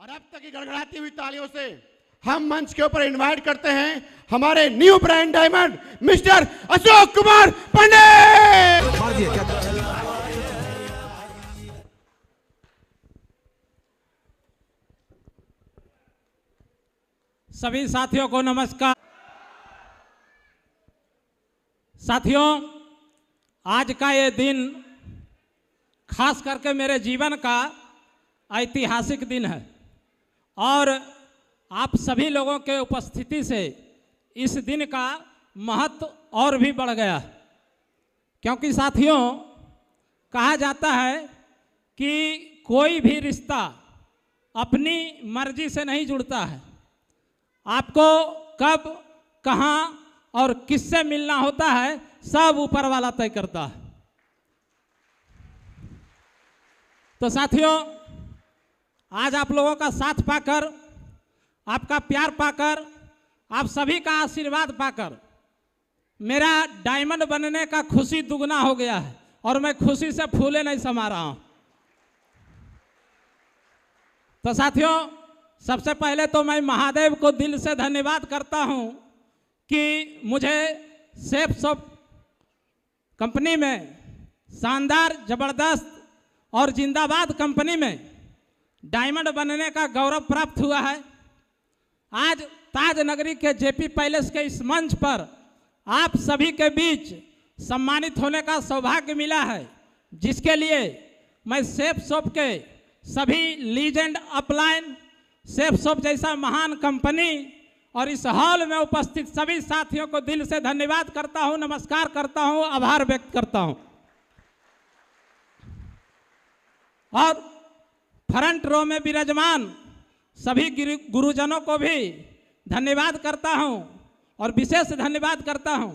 और अब तक की गड़गड़ाती हुई तालियों से हम मंच के ऊपर इनवाइट करते हैं हमारे new brand diamond mister Ashok Kumar Pandit. सभी साथियों को नमस्कार। साथियों, आज का ये दिन खास करके मेरे जीवन का ऐतिहासिक दिन है और आप सभी लोगों के उपस्थिति से इस दिन का महत्व और भी बढ़ गया, क्योंकि साथियों कहा जाता है कि कोई भी रिश्ता अपनी मर्जी से नहीं जुड़ता है। आपको कब, कहाँ और किससे मिलना होता है सब ऊपर वाला तय करता है। तो साथियों, आज आप लोगों का साथ पाकर, आपका प्यार पाकर, आप सभी का आशीर्वाद पाकर मेरा डायमंड बनने का खुशी दुगना हो गया है और मैं खुशी से फूले नहीं समा रहा हूं। तो साथियों, सबसे पहले तो मैं महादेव को दिल से धन्यवाद करता हूं कि मुझे सेफ शॉप कंपनी में शानदार, जबरदस्त और जिंदाबाद कंपनी में डायमंड बनने का गौरव प्राप्त हुआ है। आज ताज नगरी के जेपी पैलेस के इस मंच पर आप सभी के बीच सम्मानित होने का सौभाग्य मिला है, जिसके लिए मैं सेफ शॉप के सभी लीजेंड अपलाइन, सेफ शॉप जैसा महान कंपनी और इस हॉल में उपस्थित सभी साथियों को दिल से धन्यवाद करता हूं, नमस्कार करता हूं, आभार व्यक्त करता हूं। और फ्रंट रो में विराजमान सभी गुरुजनों को भी धन्यवाद करता हूं और विशेष धन्यवाद करता हूं,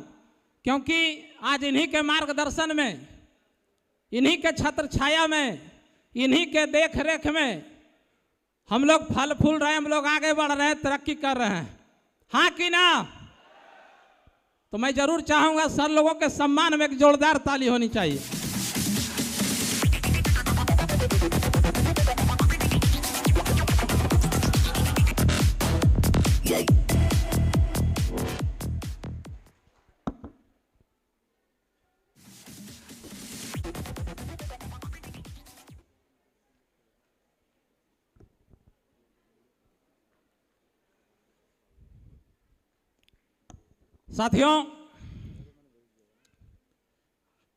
क्योंकि आज इन्हीं के मार्गदर्शन में, इन्हीं के छत्र छाया में, इन्हीं के देख रेख में हम लोग फल फूल रहे हैं, हम लोग आगे बढ़ रहे हैं, तरक्की कर रहे हैं। हाँ कि ना? तो मैं जरूर चाहूंगा सर लोगों के सम्मान में एक जोरदार ताली होनी चाहिए। साथियों,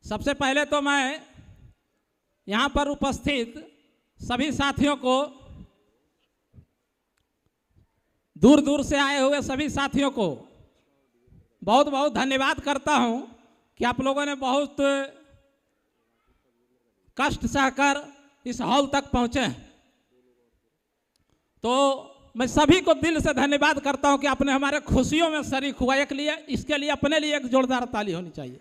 सबसे पहले तो मैं यहाँ पर उपस्थित सभी साथियों को, दूर दूर से आए हुए सभी साथियों को बहुत बहुत धन्यवाद करता हूँ कि आप लोगों ने बहुत कष्ट सहकर इस हॉल तक पहुँचे। तो मैं सभी को दिल से धन्यवाद करता हूं कि आपने हमारे खुशियों में शरीक हुआ। इसके लिए अपने लिए एक जोरदार ताली होनी चाहिए।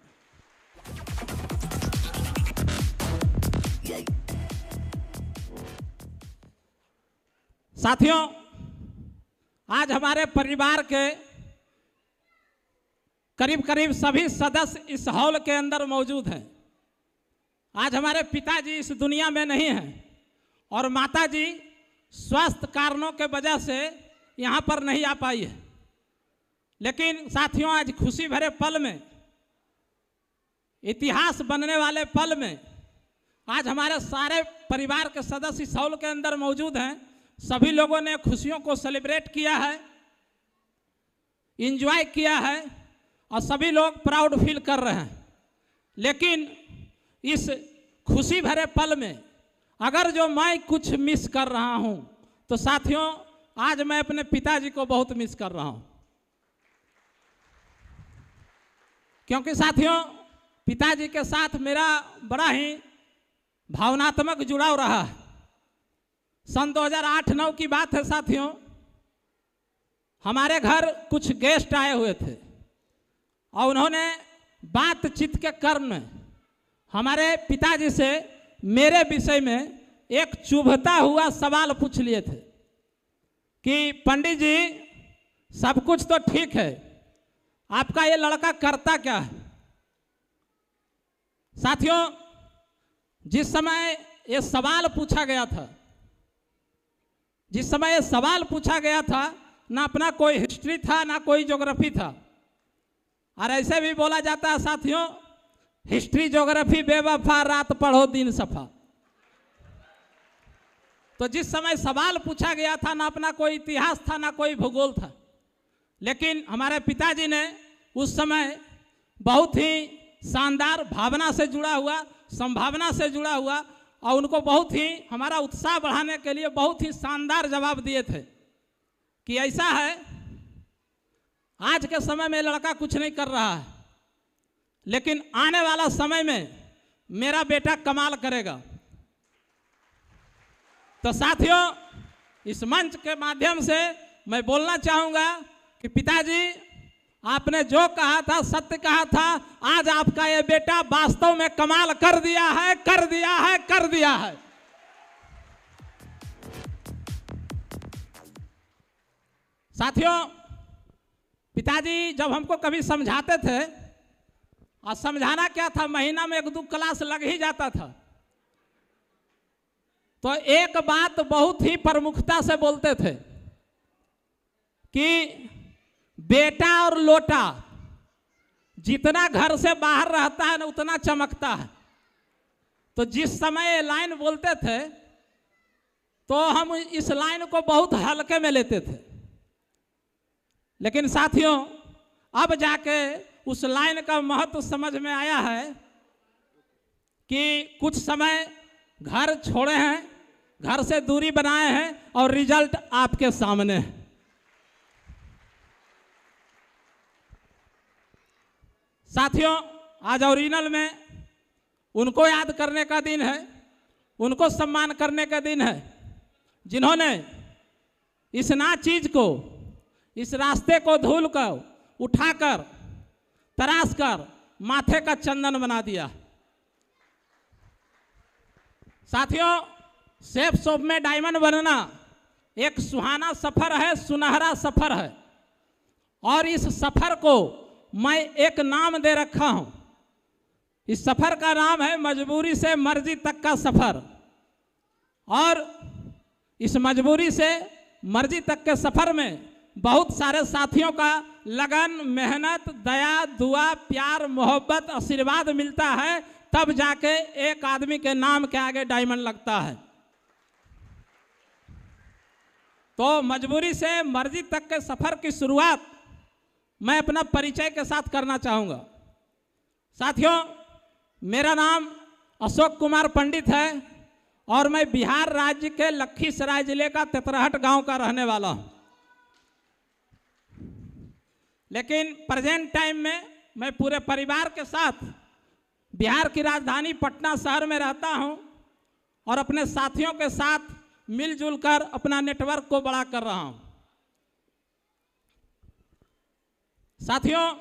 साथियों, आज हमारे परिवार के करीब करीब सभी सदस्य इस हॉल के अंदर मौजूद हैं। आज हमारे पिताजी इस दुनिया में नहीं हैं और माताजी स्वास्थ्य कारणों के वजह से यहाँ पर नहीं आ पाई है। लेकिन साथियों, आज खुशी भरे पल में, इतिहास बनने वाले पल में, आज हमारे सारे परिवार के सदस्य इस हॉल के अंदर मौजूद हैं। सभी लोगों ने खुशियों को सेलिब्रेट किया है, एंजॉय किया है और सभी लोग प्राउड फील कर रहे हैं। लेकिन इस खुशी भरे पल में अगर जो मैं कुछ मिस कर रहा हूं तो साथियों, आज मैं अपने पिताजी को बहुत मिस कर रहा हूं, क्योंकि साथियों पिताजी के साथ मेरा बड़ा ही भावनात्मक जुड़ाव रहा है। सन 2008-9 की बात है साथियों, हमारे घर कुछ गेस्ट आए हुए थे और उन्होंने बातचीत के क्रम में हमारे पिताजी से मेरे विषय में एक चुभता हुआ सवाल पूछ लिए थे कि पंडित जी, सब कुछ तो ठीक है, आपका ये लड़का करता क्या है? साथियों, जिस समय ये सवाल पूछा गया था, जिस समय ये सवाल पूछा गया था, ना अपना कोई हिस्ट्री था ना कोई ज्योग्राफी था। और ऐसे भी बोला जाता है साथियों, हिस्ट्री ज्योग्राफी बेवफा, रात पढ़ो दिन सफा। तो जिस समय सवाल पूछा गया था, ना अपना कोई इतिहास था ना कोई भूगोल था, लेकिन हमारे पिताजी ने उस समय बहुत ही शानदार भावना से जुड़ा हुआ, संभावना से जुड़ा हुआ, और उनको बहुत ही हमारा उत्साह बढ़ाने के लिए बहुत ही शानदार जवाब दिए थे कि ऐसा है, आज के समय में लड़का कुछ नहीं कर रहा है, लेकिन आने वाला समय में मेरा बेटा कमाल करेगा। तो साथियों, इस मंच के माध्यम से मैं बोलना चाहूंगा कि पिताजी, आपने जो कहा था सत्य कहा था। आज आपका ये बेटा वास्तव में कमाल कर दिया है, कर दिया है, कर दिया है। साथियों, पिताजी जब हमको कभी समझाते थे, और समझाना क्या था, महीना में 1-2 क्लास लग ही जाता था, तो एक बात बहुत ही प्रमुखता से बोलते थे कि बेटा और लोटा जितना घर से बाहर रहता है ना उतना चमकता है। तो जिस समय ये लाइन बोलते थे तो हम इस लाइन को बहुत हल्के में लेते थे, लेकिन साथियों अब जाके उस लाइन का महत्व समझ में आया है कि कुछ समय घर छोड़े हैं, घर से दूरी बनाए हैं, और रिजल्ट आपके सामने है। साथियों, आज ओरिजिनल में उनको याद करने का दिन है, उनको सम्मान करने का दिन है, जिन्होंने इस ना चीज को, इस रास्ते को धूल कर, उठाकर, तराश कर माथे का चंदन बना दिया। साथियों, सेफ शॉप में डायमंड बनना एक सुहाना सफर है, सुनहरा सफर है, और इस सफर को मैं एक नाम दे रखा हूं। इस सफर का नाम है मजबूरी से मर्जी तक का सफर। और इस मजबूरी से मर्जी तक के सफर में बहुत सारे साथियों का लगन, मेहनत, दया, दुआ, प्यार, मोहब्बत, आशीर्वाद मिलता है, तब जाके एक आदमी के नाम के आगे डायमंड लगता है। तो मजबूरी से मर्जी तक के सफर की शुरुआत मैं अपना परिचय के साथ करना चाहूंगा। साथियों, मेरा नाम अशोक कुमार पंडित है और मैं बिहार राज्य के लखीसराय जिले का तेतरहट गांव का रहने वाला हूं। लेकिन प्रेजेंट टाइम में मैं पूरे परिवार के साथ बिहार की राजधानी पटना शहर में रहता हूं और अपने साथियों के साथ मिलजुल कर अपना नेटवर्क को बड़ा कर रहा हूं। साथियों,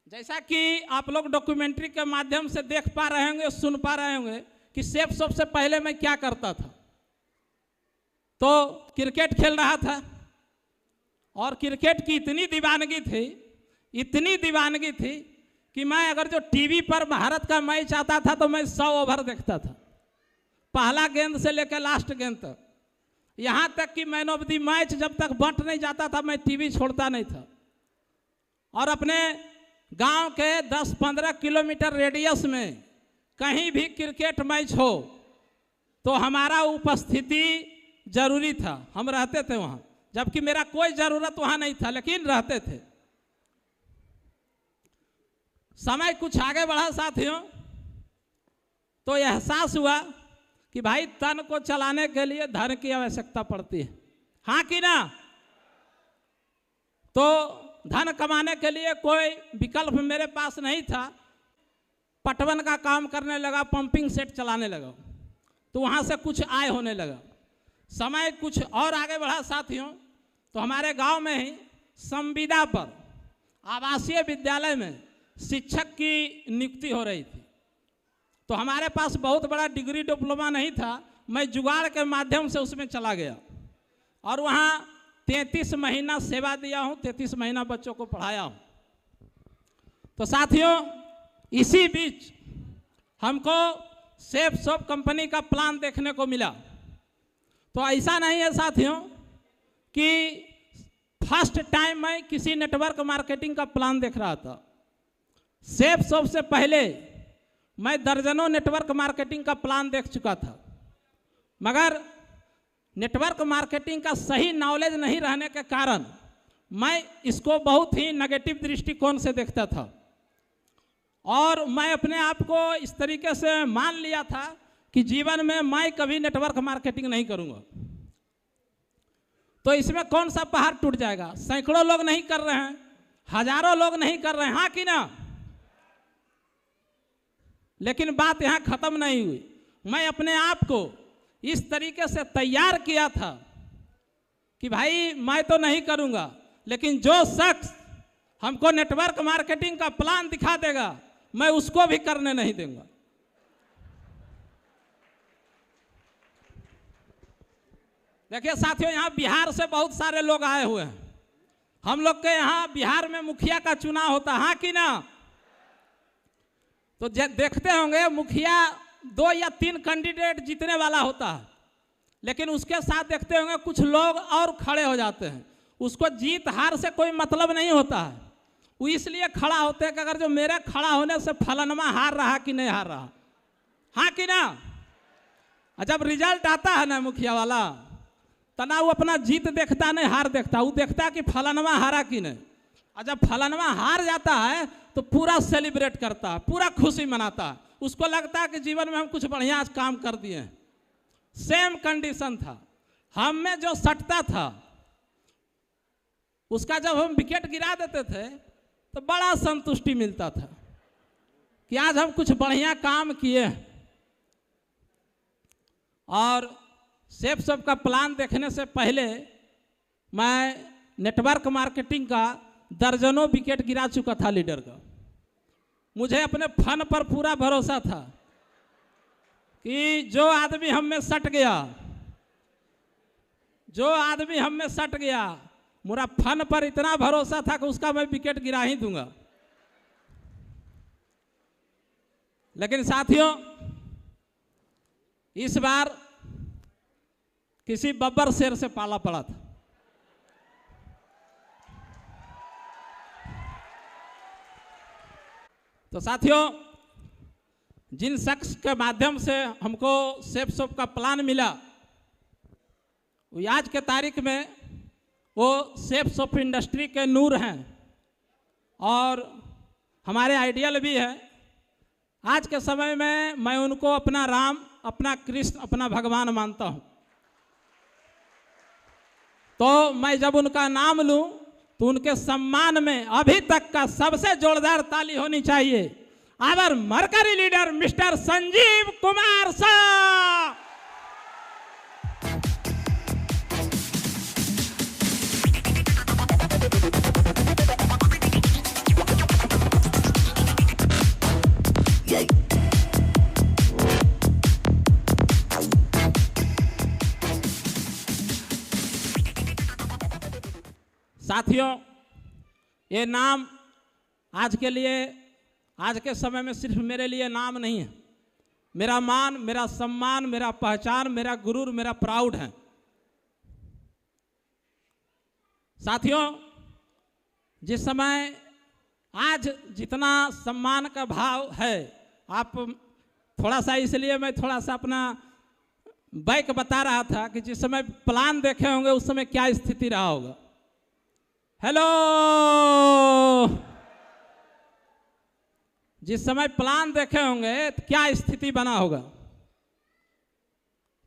जैसा कि आप लोग डॉक्यूमेंट्री के माध्यम से देख पा रहे होंगे, सुन पा रहे होंगे कि सेफ शॉप से पहले मैं क्या करता था, तो क्रिकेट खेल रहा था और क्रिकेट की इतनी दीवानगी थी कि मैं अगर जो टीवी पर भारत का मैच आता था तो मैं 100 ओवर देखता था, पहला गेंद से लेकर लास्ट गेंद तक। यहाँ तक कि मैन ऑफ द मैच जब तक बंट नहीं जाता था मैं टीवी छोड़ता नहीं था। और अपने गांव के 10-15 किलोमीटर रेडियस में कहीं भी क्रिकेट मैच हो तो हमारा उपस्थिति जरूरी था, हम रहते थे वहाँ, जबकि मेरा कोई ज़रूरत वहाँ नहीं था, लेकिन रहते थे। समय कुछ आगे बढ़ा साथियों, तो एहसास हुआ कि भाई तन को चलाने के लिए धन की आवश्यकता पड़ती है, हाँ कि ना। तो धन कमाने के लिए कोई विकल्प मेरे पास नहीं था। पटवन का काम करने लगा, पंपिंग सेट चलाने लगा, तो वहाँ से कुछ आय होने लगा। समय कुछ और आगे बढ़ा साथियों, तो हमारे गांव में ही संविदा पर आवासीय विद्यालय में शिक्षक की नियुक्ति हो रही थी। तो हमारे पास बहुत बड़ा डिग्री डिप्लोमा नहीं था, मैं जुगाड़ के माध्यम से उसमें चला गया और वहाँ 33 महीना सेवा दिया हूँ, 33 महीना बच्चों को पढ़ाया हूँ। तो साथियों, इसी बीच हमको सेफ शॉप कंपनी का प्लान देखने को मिला। तो ऐसा नहीं है साथियों कि फर्स्ट टाइम मैं किसी नेटवर्क मार्केटिंग का प्लान देख रहा था। सेफ शॉप से पहले मैं दर्जनों नेटवर्क मार्केटिंग का प्लान देख चुका था, मगर नेटवर्क मार्केटिंग का सही नॉलेज नहीं रहने के कारण मैं इसको बहुत ही नेगेटिव दृष्टिकोण से देखता था और मैं अपने आप को इस तरीके से मान लिया था कि जीवन में मैं कभी नेटवर्क मार्केटिंग नहीं करूंगा। तो इसमें कौन सा पहाड़ टूट जाएगा? सैकड़ों लोग नहीं कर रहे हैं, हजारों लोग नहीं कर रहे हैं, हाँ कि ना? लेकिन बात यहां खत्म नहीं हुई। मैं अपने आप को इस तरीके से तैयार किया था कि भाई मैं तो नहीं करूंगा, लेकिन जो शख्स हमको नेटवर्क मार्केटिंग का प्लान दिखा देगा मैं उसको भी करने नहीं दूंगा। देखिए साथियों, यहाँ बिहार से बहुत सारे लोग आए हुए हैं। हम लोग के यहाँ बिहार में मुखिया का चुनाव होता है, हाँ कि ना? तो देखते होंगे मुखिया 2 या 3 कैंडिडेट जीतने वाला होता है, लेकिन उसके साथ देखते होंगे कुछ लोग और खड़े हो जाते हैं। उसको जीत हार से कोई मतलब नहीं होता है, वो इसलिए खड़ा होते हैं कि अगर जो मेरे खड़ा होने से फलनमा हार रहा कि नहीं हार रहा, हाँ कि ना? जब रिजल्ट आता है ना मुखिया वाला, तो ना वो अपना जीत देखता नहीं हार देखता, वो देखता कि फलनमा हारा कि नहीं। और जब फलनमा हार जाता है तो पूरा सेलिब्रेट करता है, पूरा खुशी मनाता है, उसको लगता है कि जीवन में हम कुछ बढ़िया काम कर दिए हैं। सेम कंडीशन था, हम में जो सटता था उसका जब हम विकेट गिरा देते थे तो बड़ा संतुष्टि मिलता था कि आज हम कुछ बढ़िया काम किए। और सेफ शॉप का प्लान देखने से पहले मैं नेटवर्क मार्केटिंग का दर्जनों विकेट गिरा चुका था लीडर का। मुझे अपने फन पर पूरा भरोसा था कि जो आदमी हम में सट गया, जो आदमी हम में सट गया, मेरा फन पर इतना भरोसा था कि उसका मैं विकेट गिरा ही दूंगा। लेकिन साथियों, इस बार किसी बब्बर शेर से पाला पड़ा था। तो साथियों, जिन शख्स के माध्यम से हमको सेफ शॉप का प्लान मिला, वो आज के तारीख में वो सेफ शॉप इंडस्ट्री के नूर हैं और हमारे आइडियल भी है। आज के समय में मैं उनको अपना राम, अपना कृष्ण, अपना भगवान मानता हूं। तो मैं जब उनका नाम लूं तो उनके सम्मान में अभी तक का सबसे जोरदार ताली होनी चाहिए। Our mercury leader mister Sanjeev Kumar Shah. साथियों, ये नाम आज के लिए, आज के समय में सिर्फ मेरे लिए नाम नहीं है, मेरा मान, मेरा सम्मान, मेरा पहचान, मेरा गुरूर, मेरा प्राउड है। साथियों, जिस समय आज जितना सम्मान का भाव है, आप थोड़ा सा, इसलिए मैं थोड़ा सा अपना बैक बता रहा था कि जिस समय प्लान देखे होंगे उस समय क्या स्थिति रहा होगा। हेलो, जिस समय प्लान देखे होंगे तो क्या स्थिति बना होगा।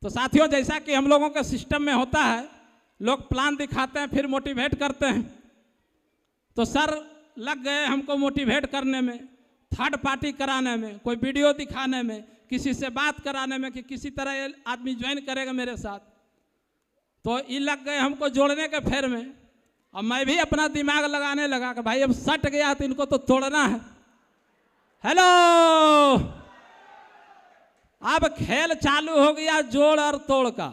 तो साथियों, जैसा कि हम लोगों के सिस्टम में होता है, लोग प्लान दिखाते हैं फिर मोटिवेट करते हैं। तो सर लग गए हमको मोटिवेट करने में, थर्ड पार्टी कराने में, कोई वीडियो दिखाने में, किसी से बात कराने में कि किसी तरह ये आदमी ज्वाइन करेगा मेरे साथ। तो ये लग गए हमको जोड़ने के फेर में। अब मैं भी अपना दिमाग लगाने लगा कि भाई अब सट गया तो इनको तो तोड़ना है। हेलो, अब खेल चालू हो गया जोड़ और तोड़ का।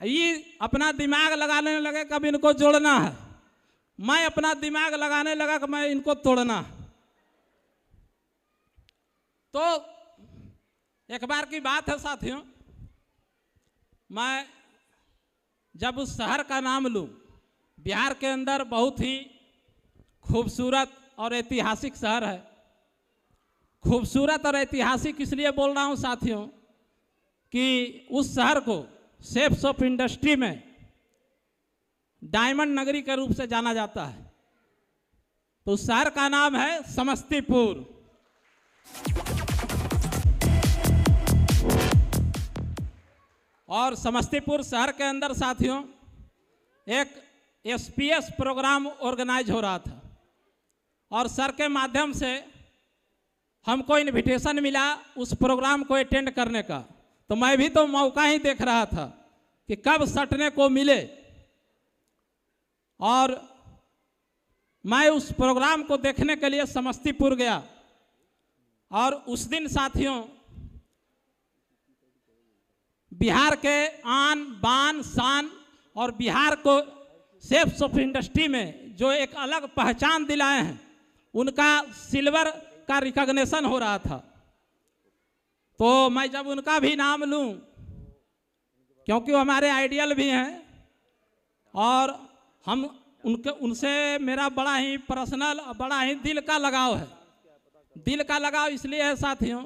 ये अपना दिमाग लगाने लगे कब इनको जोड़ना है, मैं अपना दिमाग लगाने लगा कि मैं इनको तोड़ना है। तो एक बार की बात है साथियों, मैं जब उस शहर का नाम लूं, बिहार के अंदर बहुत ही खूबसूरत और ऐतिहासिक शहर है। खूबसूरत और ऐतिहासिक इसलिए बोल रहा हूं साथियों कि उस शहर को शेप्स ऑफ इंडस्ट्री में डायमंड नगरी के रूप से जाना जाता है। तो उस शहर का नाम है समस्तीपुर। और समस्तीपुर शहर के अंदर साथियों एक एसपीएस प्रोग्राम ऑर्गेनाइज हो रहा था और सर के माध्यम से हमको इनविटेशन मिला उस प्रोग्राम को अटेंड करने का। तो मैं भी तो मौका ही देख रहा था कि कब सटने को मिले, और मैं उस प्रोग्राम को देखने के लिए समस्तीपुर गया। और उस दिन साथियों बिहार के आन बान शान और बिहार को शेप्स ऑफ इंडस्ट्री में जो एक अलग पहचान दिलाए हैं, उनका सिल्वर का रिकॉग्निशन हो रहा था। तो मैं जब उनका भी नाम लूं, क्योंकि वो हमारे आइडियल भी हैं और हम उनसे मेरा बड़ा ही पर्सनल, बड़ा ही दिल का लगाव है। दिल का लगाव इसलिए है साथियों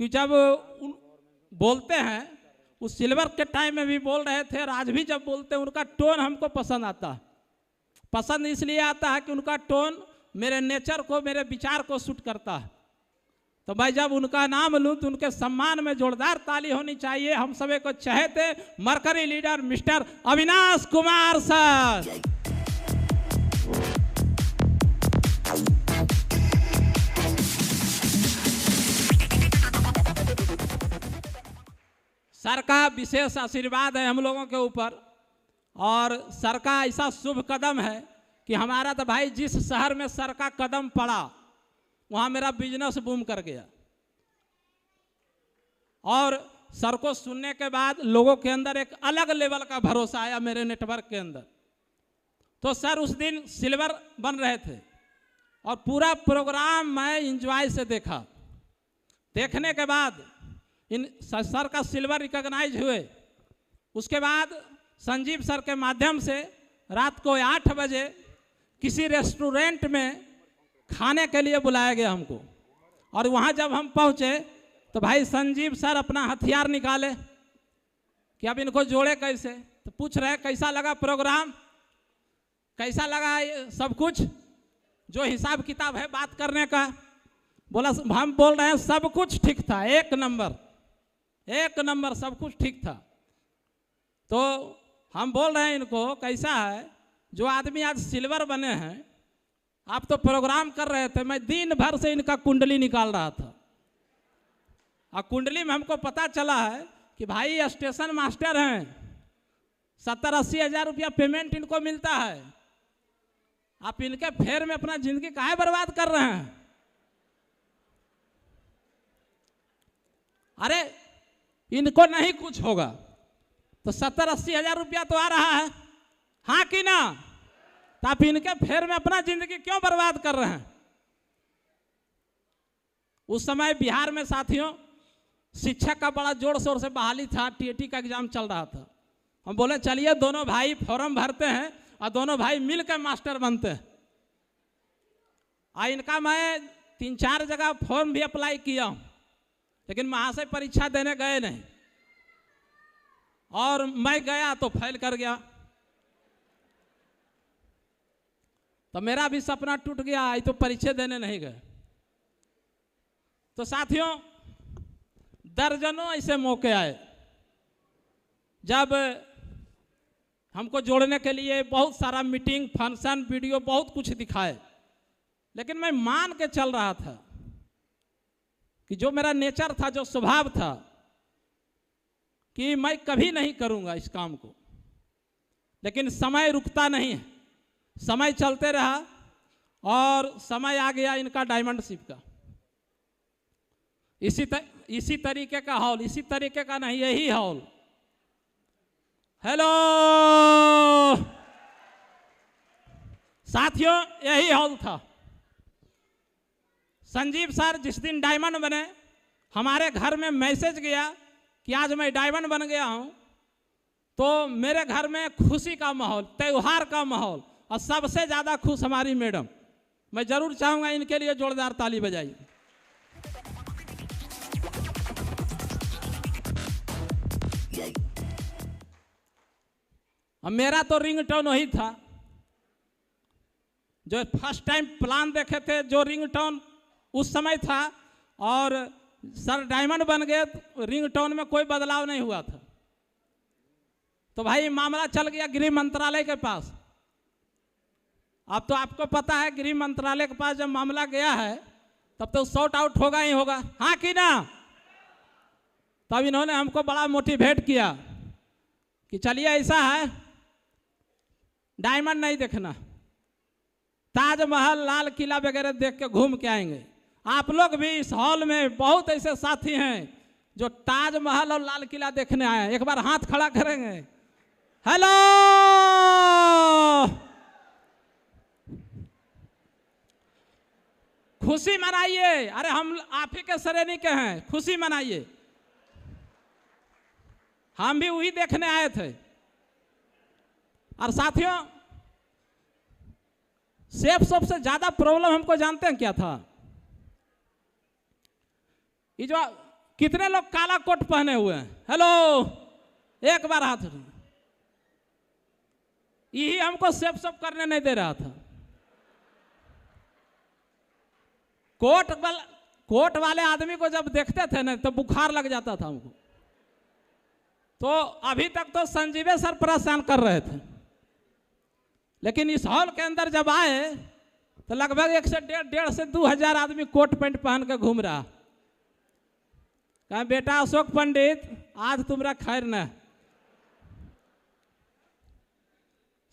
कि जब बोलते हैं, उस सिल्वर के टाइम में भी बोल रहे थे और आज भी जब बोलते हैं, उनका टोन हमको पसंद आता है। पसंद इसलिए आता है कि उनका टोन मेरे नेचर को, मेरे विचार को सूट करता है। तो भाई जब उनका नाम लूं तो उनके सम्मान में जोरदार ताली होनी चाहिए। हम सभी को चाहते mercury leader mister Avinash Kumar sir. Sir का विशेष आशीर्वाद है हम लोगों के ऊपर, और सर का ऐसा शुभ कदम है कि हमारा तो भाई जिस शहर में सर का कदम पड़ा वहाँ मेरा बिजनेस बूम कर गया। और सर को सुनने के बाद लोगों के अंदर एक अलग लेवल का भरोसा आया मेरे नेटवर्क के अंदर। तो सर उस दिन सिल्वर बन रहे थे और पूरा प्रोग्राम मैं एंजॉय से देखा। देखने के बाद इन सर का सिल्वर रिकॉग्नाइज हुए। उसके बाद संजीव सर के माध्यम से रात को 8 बजे किसी रेस्टोरेंट में खाने के लिए बुलाया गया हमको। और वहाँ जब हम पहुँचे तो भाई संजीव सर अपना हथियार निकाले कि अब इनको जोड़े कैसे। तो पूछ रहे कैसा लगा प्रोग्राम, कैसा लगा ये सब कुछ, जो हिसाब किताब है बात करने का। बोला, हम बोल रहे हैं सब कुछ ठीक था, एक नंबर सब कुछ ठीक था। तो हम बोल रहे हैं इनको कैसा है, जो आदमी आज सिल्वर बने हैं, आप तो प्रोग्राम कर रहे थे, मैं दिन भर से इनका कुंडली निकाल रहा था। और कुंडली में हमको पता चला है कि भाई स्टेशन मास्टर हैं, 70-80 हज़ार रुपया पेमेंट इनको मिलता है। आप इनके फेर में अपना जिंदगी काहे बर्बाद कर रहे हैं। अरे इनको नहीं कुछ होगा तो 70-80 हज़ार रुपया तो आ रहा है, हाँ कि ना। तो आप इनके फेर में अपना जिंदगी क्यों बर्बाद कर रहे हैं। उस समय बिहार में साथियों शिक्षक का बड़ा जोर शोर से बहाली था, टीएटी का एग्जाम चल रहा था। हम बोले चलिए दोनों भाई फॉर्म भरते हैं और दोनों भाई मिलकर मास्टर बनते हैं। इनका मैं 3-4 जगह फॉर्म भी अप्लाई किया, लेकिन महाशय परीक्षा देने गए नहीं, और मैं गया तो फेल कर गया। तो मेरा भी सपना टूट गया, ये तो परीक्षा देने नहीं गए। तो साथियों दर्जनों ऐसे मौके आए जब हमको जोड़ने के लिए बहुत सारा मीटिंग, फंक्शन, वीडियो बहुत कुछ दिखाए, लेकिन मैं मान के चल रहा था कि जो मेरा नेचर था, जो स्वभाव था, कि मैं कभी नहीं करूंगा इस काम को। लेकिन समय रुकता नहीं है, समय चलते रहा और समय आ गया इनका डायमंड शिप का। इसी तरीके का हॉल, इसी तरीके का नहीं, यही हॉल। हेलो साथियों, यही हॉल था। संजीव सर जिस दिन डायमंड बने हमारे घर में मैसेज गया कि आज मैं डायमंड बन गया हूं, तो मेरे घर में खुशी का माहौल, त्योहार का माहौल, और सबसे ज़्यादा खुश हमारी मैडम। मैं जरूर चाहूँगा इनके लिए जोरदार ताली बजाइए। अब मेरा तो रिंगटोन वही था जो फर्स्ट टाइम प्लान देखे थे, जो रिंगटोन उस समय था, और सर डायमंड बन गए, रिंगटोन में कोई बदलाव नहीं हुआ था। तो भाई मामला चल गया गृह मंत्रालय के पास। अब तो आपको पता है गृह मंत्रालय के पास जब मामला गया है तब तो सॉर्ट आउट होगा ही होगा, हाँ कि ना। तब इन्होंने हमको बड़ा मोटिवेट किया कि चलिए ऐसा है, डायमंड नहीं देखना, ताजमहल, लाल किला वगैरह देख के घूम के आएंगे। आप लोग भी इस हॉल में बहुत ऐसे साथी हैं जो ताजमहल और लाल किला देखने आए हैं। एक बार हाथ खड़ा करेंगे, हेलो। खुशी मनाइए, अरे हम आप ही के श्रेणी के हैं, खुशी मनाइए। हम भी वही देखने आए थे। और साथियों, सेफ सबसे ज्यादा प्रॉब्लम हमको जानते हैं क्या था? ये जो कितने लोग काला कोट पहने हुए हैं, हेलो, एक बार हाथ। यही हमको सेफ सब करने नहीं दे रहा था। कोट वाले आदमी को जब देखते थे ना तो बुखार लग जाता था हमको। तो अभी तक तो संजीवे सर परेशान कर रहे थे, लेकिन इस हॉल के अंदर जब आए तो लगभग 1.5 से 2,000 आदमी कोट पैंट पहन के घूम रहा। कहा बेटा अशोक पंडित, आज तुम्हारा खैर न।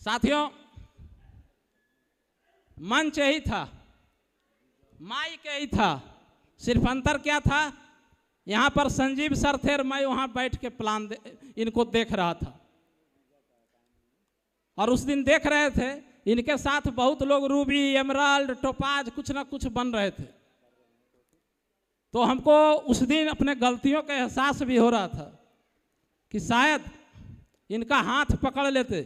साथियों, मंच यही था, माइक यही था, सिर्फ अंतर क्या था, यहां पर संजीव सर थे और मैं वहां बैठ के प्लान इनको देख रहा था। और उस दिन देख रहे थे इनके साथ बहुत लोग रूबी, एमराल्ड, टोपाज कुछ ना कुछ बन रहे थे। तो हमको उस दिन अपने गलतियों का एहसास भी हो रहा था कि शायद इनका हाथ पकड़ लेते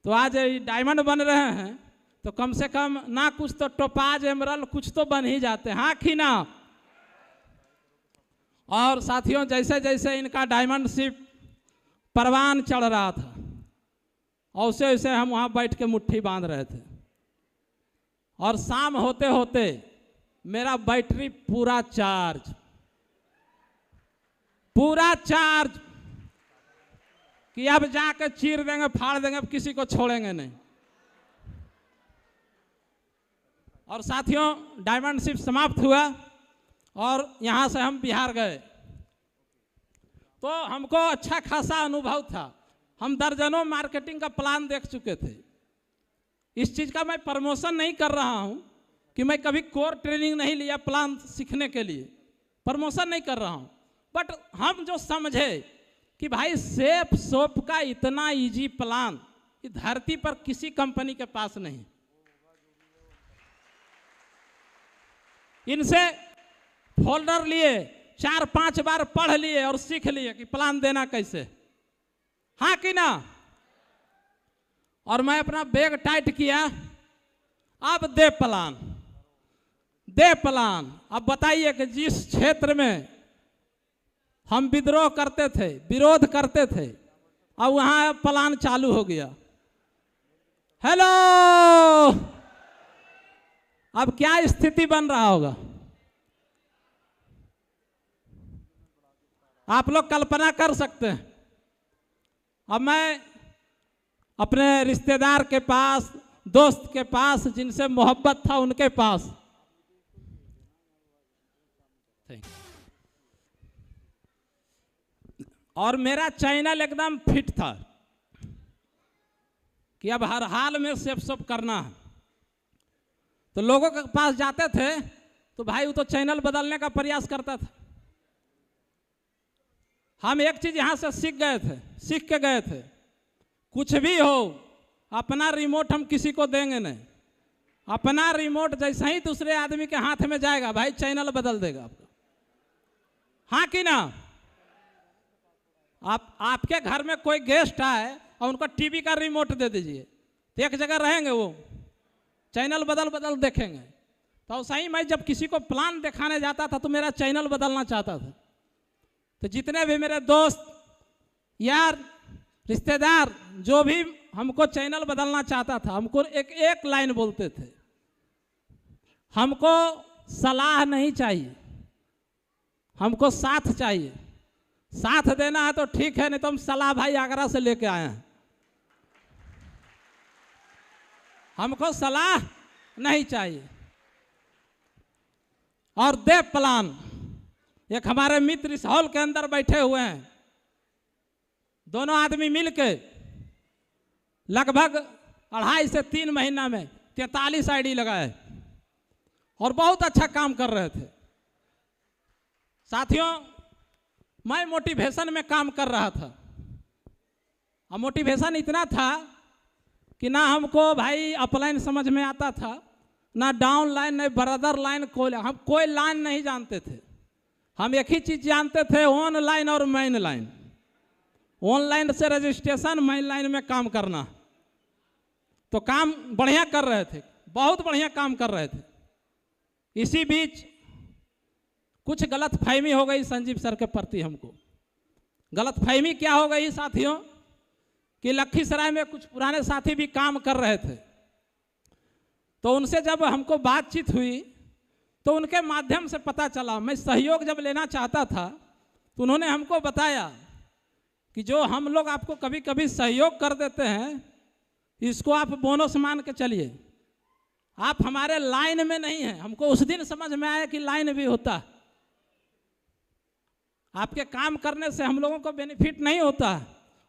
तो आज डायमंड बन रहे हैं, तो कम से कम ना कुछ तो टोपाज, एमराल्ड कुछ तो बन ही जाते, हाँ कि ना। और साथियों, जैसे जैसे इनका डायमंड शिप परवान चढ़ रहा था, वैसे वैसे हम वहाँ बैठ के मुट्ठी बांध रहे थे। और शाम होते होते मेरा बैटरी पूरा चार्ज कि अब जाके चीर देंगे, फाड़ देंगे, अब किसी को छोड़ेंगे नहीं। और साथियों, डायमंड शिप समाप्त हुआ और यहाँ से हम बिहार गए। तो हमको अच्छा खासा अनुभव था। हम दर्जनों मार्केटिंग का प्लान देख चुके थे। इस चीज़ का मैं प्रमोशन नहीं कर रहा हूं कि मैं कभी कोर ट्रेनिंग नहीं लिया प्लान सीखने के लिए, प्रमोशन नहीं कर रहा हूं। बट हम जो समझे कि भाई सेफ सोप का इतना इजी प्लान कि धरती पर किसी कंपनी के पास नहीं। इनसे फोल्डर लिए, 4-5 बार पढ़ लिए और सीख लिए कि प्लान देना कैसे, हाँ कि ना। और मैं अपना बैग टाइट किया, अब दे प्लान। अब बताइए कि जिस क्षेत्र में हम विद्रोह करते थे, विरोध करते थे, अब वहां प्लान चालू हो गया। हेलो, अब क्या स्थिति बन रहा होगा आप लोग कल्पना कर सकते हैं। अब मैं अपने रिश्तेदार के पास, दोस्त के पास, जिनसे मोहब्बत था उनके पास, और मेरा चैनल एकदम फिट था कि अब हर हाल में सेफ सब करना है। तो लोगों के पास जाते थे तो भाई वो तो चैनल बदलने का प्रयास करता था। हम एक चीज यहां से सीख के गए थे, कुछ भी हो अपना रिमोट हम किसी को देंगे नहीं। अपना रिमोट जैसे ही दूसरे आदमी के हाथ में जाएगा भाई चैनल बदल देगा आपका। हाँ कि ना? आपके घर में कोई गेस्ट आए और उनको टीवी का रिमोट दे दीजिए तो एक जगह रहेंगे, वो चैनल बदल बदल देखेंगे। तो सही मैं जब किसी को प्लान दिखाने जाता था तो मेरा चैनल बदलना चाहता था। तो जितने भी मेरे दोस्त यार रिश्तेदार जो भी हमको चैनल बदलना चाहता था, हमको एक लाइन बोलते थे, हमको सलाह नहीं चाहिए, हमको साथ चाहिए। साथ देना है तो ठीक है, नहीं तो हम सलाह भाई आगरा से लेके आए हैं, हमको सलाह नहीं चाहिए। और दे प्लान, एक हमारे मित्र इस हॉल के अंदर बैठे हुए हैं, दोनों आदमी मिलके लगभग 2.5 से 3 महीना में 43 आईडी लगाए और बहुत अच्छा काम कर रहे थे। साथियों, मैं मोटिवेशन में काम कर रहा था और मोटिवेशन इतना था कि ना हमको भाई अपलाइन समझ में आता था, ना डाउन लाइन, ना ब्रदर लाइन, हम कोई लाइन नहीं जानते थे। हम एक ही चीज़ जानते थे, ऑनलाइन और मेन लाइन। ऑनलाइन से रजिस्ट्रेशन, मेन लाइन में काम करना। तो काम बढ़िया कर रहे थे, बहुत बढ़िया काम कर रहे थे। इसी बीच कुछ गलतफहमी हो गई संजीव सर के प्रति हमको। गलतफहमी क्या हो गई साथियों कि लखीसराय में कुछ पुराने साथी भी काम कर रहे थे। तो उनसे जब हमको बातचीत हुई तो उनके माध्यम से पता चला, मैं सहयोग जब लेना चाहता था तो उन्होंने हमको बताया कि जो हम लोग आपको कभी कभी सहयोग कर देते हैं, इसको आप बोनस मान के चलिए, आप हमारे लाइन में नहीं हैं। हमको उस दिन समझ में आया कि लाइन भी होता है, आपके काम करने से हम लोगों को बेनिफिट नहीं होता।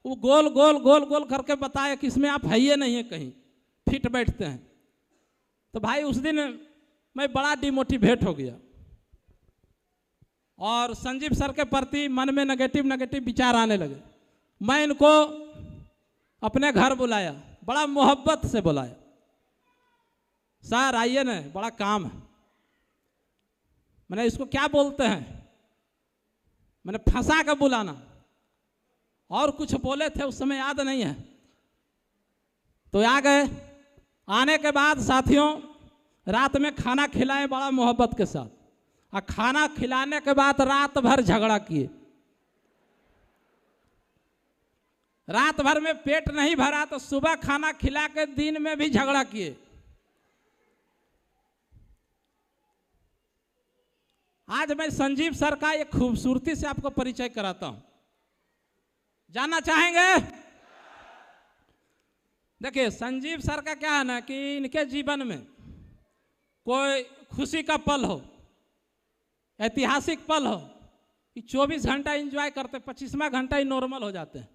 वो गोल गोल गोल गोल करके बताया कि इसमें आप है नहीं है, कहीं फिट बैठते हैं। तो भाई उस दिन मैं बड़ा डिमोटिवेट हो गया और संजीव सर के प्रति मन में नेगेटिव विचार आने लगे। मैं इनको अपने घर बुलाया, बड़ा मोहब्बत से बुलाया, सर आइए ना, बड़ा काम है। मैंने इसको क्या बोलते हैं, मैंने फंसा कर बुलाना, और कुछ बोले थे उस समय याद नहीं है। तो आ गए। आने के बाद साथियों रात में खाना खिलाए बड़ा मोहब्बत के साथ, और खाना खिलाने के बाद रात भर झगड़ा किए। रात भर में पेट नहीं भरा तो सुबह खाना खिला के दिन में भी झगड़ा किए। आज मैं संजीव सर का एक खूबसूरती से आपको परिचय कराता हूं, जानना चाहेंगे? देखिए संजीव सर का क्या है ना कि इनके जीवन में कोई खुशी का पल हो, ऐतिहासिक पल हो, कि 24 घंटा एंजॉय करते, 25वां घंटा ही नॉर्मल हो जाते हैं।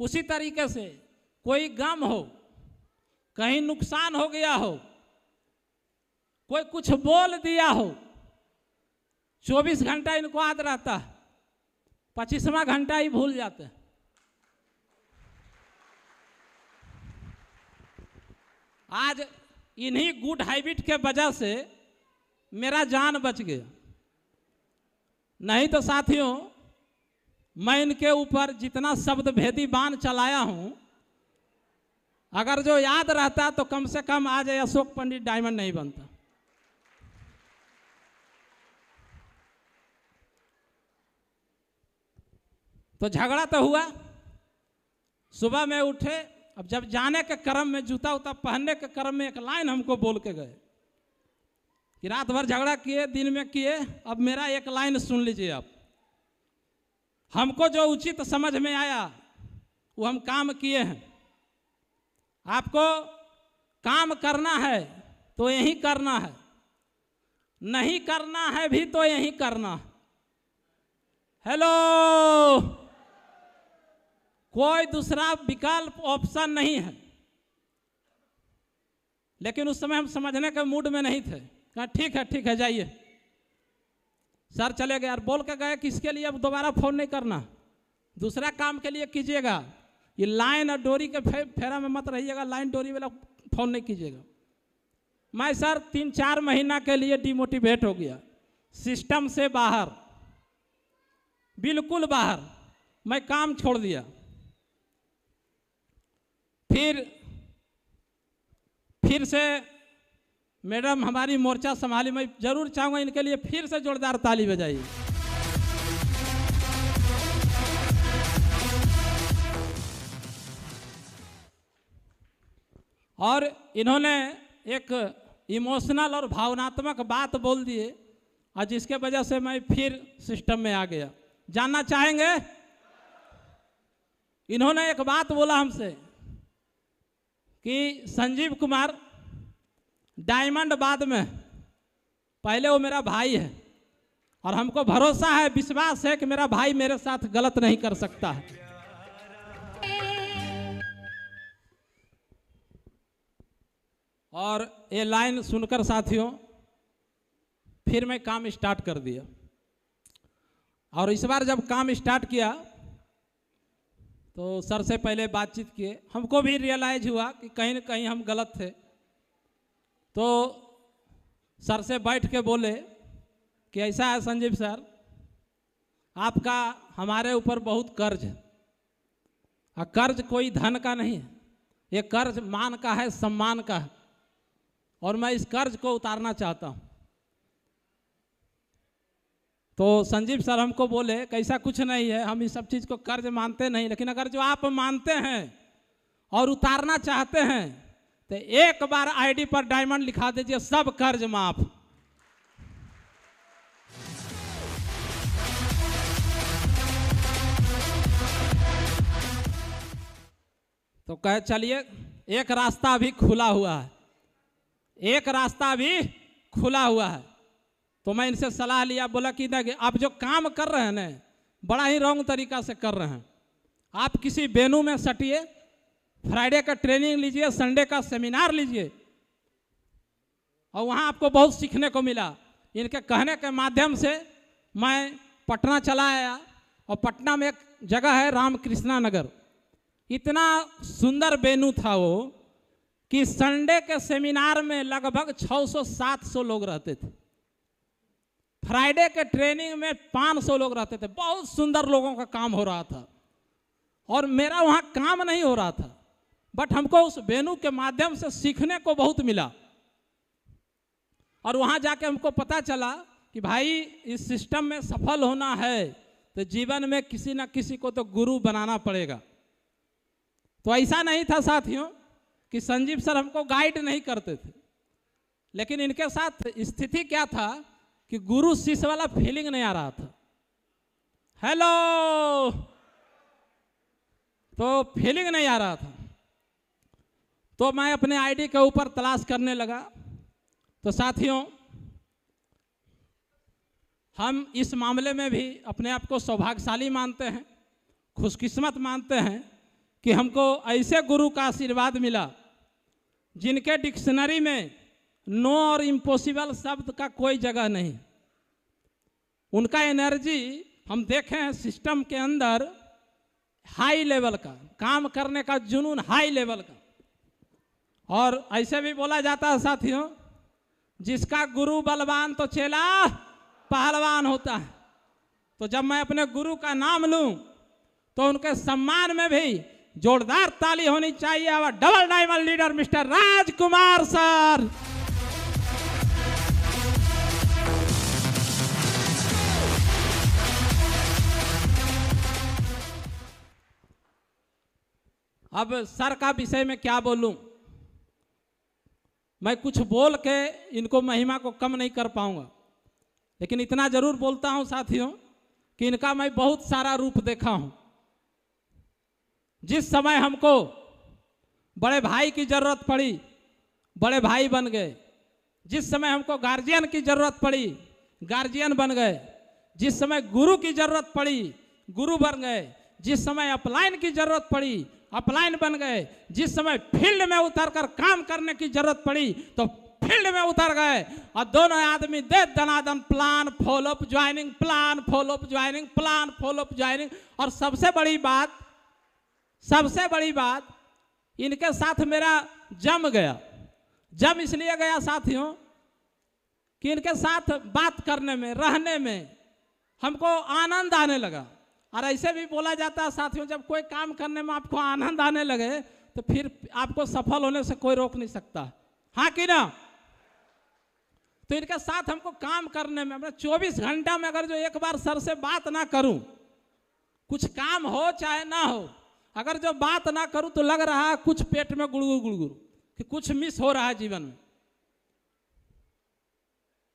उसी तरीके से कोई गम हो, कहीं नुकसान हो गया हो, कोई कुछ बोल दिया हो, 24 घंटा इनको याद रहता है, 25वां घंटा ही भूल जाते हैं। आज इन्हीं गुड हैबिट के वजह से मेरा जान बच गया, नहीं तो साथियों मैं इनके ऊपर जितना शब्द भेदी बाण चलाया हूं, अगर जो याद रहता तो कम से कम आज अशोक पंडित डायमंड नहीं बनता। तो झगड़ा तो हुआ। सुबह में उठे, अब जब जाने के क्रम में, जूता उता पहनने के क्रम में एक लाइन हमको बोल के गए कि रात भर झगड़ा किए, दिन में किए, अब मेरा एक लाइन सुन लीजिए आप। हमको जो उचित समझ में आया वो हम काम किए हैं। आपको काम करना है तो यही करना है, नहीं करना है भी तो यही करना है। हेलो, कोई दूसरा विकल्प ऑप्शन नहीं है। लेकिन उस समय हम समझने के मूड में नहीं थे। कहा ठीक है जाइए। सर चले गए और बोल के गए कि इसके लिए अब दोबारा फोन नहीं करना, दूसरा काम के लिए कीजिएगा, ये लाइन और डोरी के फेरा में मत रहिएगा, लाइन डोरी वाला फोन नहीं कीजिएगा। मैं सर 3-4 महीना के लिए डिमोटिवेट हो गया। सिस्टम से बाहर, बिल्कुल बाहर, मैं काम छोड़ दिया। फिर से मैडम हमारी मोर्चा संभाली। मैं जरूर चाहूंगा इनके लिए फिर से जोरदार ताली बजाइए। और इन्होंने एक इमोशनल और भावनात्मक बात बोल दिए और जिसके वजह से मैं फिर सिस्टम में आ गया। जानना चाहेंगे? इन्होंने एक बात बोला हमसे कि संजीव कुमार डायमंड बाद में, पहले वो मेरा भाई है और हमको भरोसा है, विश्वास है कि मेरा भाई मेरे साथ गलत नहीं कर सकता है। और ये लाइन सुनकर साथियों फिर मैं काम स्टार्ट कर दिया। और इस बार जब काम स्टार्ट किया तो सर से पहले बातचीत किए, हमको भी रियलाइज हुआ कि कहीं न कहीं हम गलत थे। तो सर से बैठ के बोले कि ऐसा है संजीव सर, आपका हमारे ऊपर बहुत कर्ज है, और कर्ज कोई धन का नहीं है, ये कर्ज मान का है, सम्मान का है, और मैं इस कर्ज को उतारना चाहता हूँ। तो संजीव सर हमको बोले कैसा कुछ नहीं है, हम इस सब चीज़ को कर्ज मानते नहीं, लेकिन अगर जो आप मानते हैं और उतारना चाहते हैं तो एक बार आईडी पर डायमंड लिखा दीजिए, सब कर्ज माफ। तो कहे चलिए एक रास्ता अभी खुला हुआ है, एक रास्ता अभी खुला हुआ है। तो मैं इनसे सलाह लिया, बोला कि देखिए आप जो काम कर रहे हैं ना, बड़ा ही रॉन्ग तरीका से कर रहे हैं। आप किसी वेन्यू में सटिए, फ्राइडे का ट्रेनिंग लीजिए, संडे का सेमिनार लीजिए, और वहाँ आपको बहुत सीखने को मिला। इनके कहने के माध्यम से मैं पटना चला आया, और पटना में एक जगह है रामकृष्णा नगर, इतना सुंदर वेन्यू था वो कि संडे के सेमिनार में लगभग 600-700 लोग रहते थे, फ्राइडे के ट्रेनिंग में 500 लोग रहते थे। बहुत सुंदर लोगों का काम हो रहा था, और मेरा वहाँ काम नहीं हो रहा था, बट हमको उस वेन्यू के माध्यम से सीखने को बहुत मिला। और वहाँ जाके हमको पता चला कि भाई इस सिस्टम में सफल होना है तो जीवन में किसी न किसी को तो गुरु बनाना पड़ेगा। तो ऐसा नहीं था साथियों कि संजीव सर हमको गाइड नहीं करते थे, लेकिन इनके साथ स्थिति क्या था कि गुरु शिष्य वाला फीलिंग नहीं आ रहा था। हेलो, तो फीलिंग नहीं आ रहा था। तो मैं अपने आईडी के ऊपर तलाश करने लगा। तो साथियों हम इस मामले में भी अपने आप को सौभाग्यशाली मानते हैं, खुशकिस्मत मानते हैं कि हमको ऐसे गुरु का आशीर्वाद मिला जिनके डिक्शनरी में नो और इम्पॉसिबल शब्द का कोई जगह नहीं। उनका एनर्जी हम देखें हैं सिस्टम के अंदर, हाई लेवल का काम करने का जुनून, हाई लेवल का। और ऐसे भी बोला जाता है साथियों, जिसका गुरु बलवान तो चेला पहलवान होता है। तो जब मैं अपने गुरु का नाम लूं तो उनके सम्मान में भी जोरदार ताली होनी चाहिए। और डबल डायमंड लीडर मिस्टर राजकुमार सर। अब सर का विषय में क्या बोलूं, मैं कुछ बोल के इनको महिमा को कम नहीं कर पाऊंगा, लेकिन इतना जरूर बोलता हूं साथियों कि इनका मैं बहुत सारा रूप देखा हूं। जिस समय हमको बड़े भाई की जरूरत पड़ी, बड़े भाई बन गए। जिस समय हमको गार्जियन की जरूरत पड़ी, गार्जियन बन गए। जिस समय गुरु की जरूरत पड़ी, गुरु बन गए। जिस समय अपलाइन की जरूरत पड़ी, अपलाइन बन गए। जिस समय फील्ड में उतरकर काम करने की जरूरत पड़ी तो फील्ड में उतर गए। और दोनों आदमी दे दनादन plan follow up joining, plan follow up joining, plan follow up joining. और सबसे बड़ी बात इनके साथ मेरा जम गया। जम इसलिए गया साथियों कि इनके साथ बात करने में, रहने में हमको आनंद आने लगा। और ऐसे भी बोला जाता है साथियों, जब कोई काम करने में आपको आनंद आने लगे तो फिर आपको सफल होने से कोई रोक नहीं सकता, हाँ कि ना। तो इनके साथ हमको काम करने में, मैं 24 घंटा में अगर जो एक बार सर से बात ना करूं, कुछ काम हो चाहे ना हो, अगर जो बात ना करूं तो लग रहा है कुछ पेट में गुड़गुड़ गुड़गुड़ कि कुछ मिस हो रहा है जीवन में।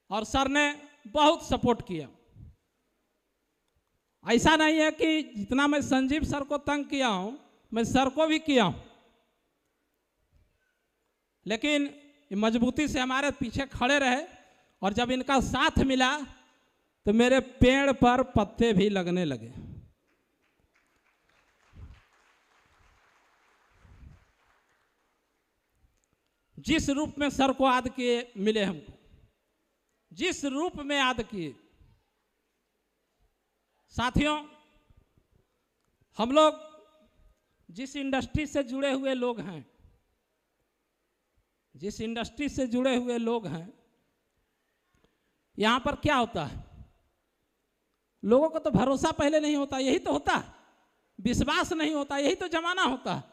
और सर ने बहुत सपोर्ट किया। ऐसा नहीं है कि जितना मैं संजीव सर को तंग किया हूं, मैं सर को भी किया हूं, लेकिन मजबूती से हमारे पीछे खड़े रहे। और जब इनका साथ मिला तो मेरे पेड़ पर पत्ते भी लगने लगे। जिस रूप में सर को याद किए मिले हमको, जिस रूप में याद किए। साथियों, हम लोग जिस इंडस्ट्री से जुड़े हुए लोग हैं, जिस इंडस्ट्री से जुड़े हुए लोग हैं, यहां पर क्या होता है, लोगों को तो भरोसा पहले नहीं होता, यही तो होता है, विश्वास नहीं होता, यही तो जमाना होता है।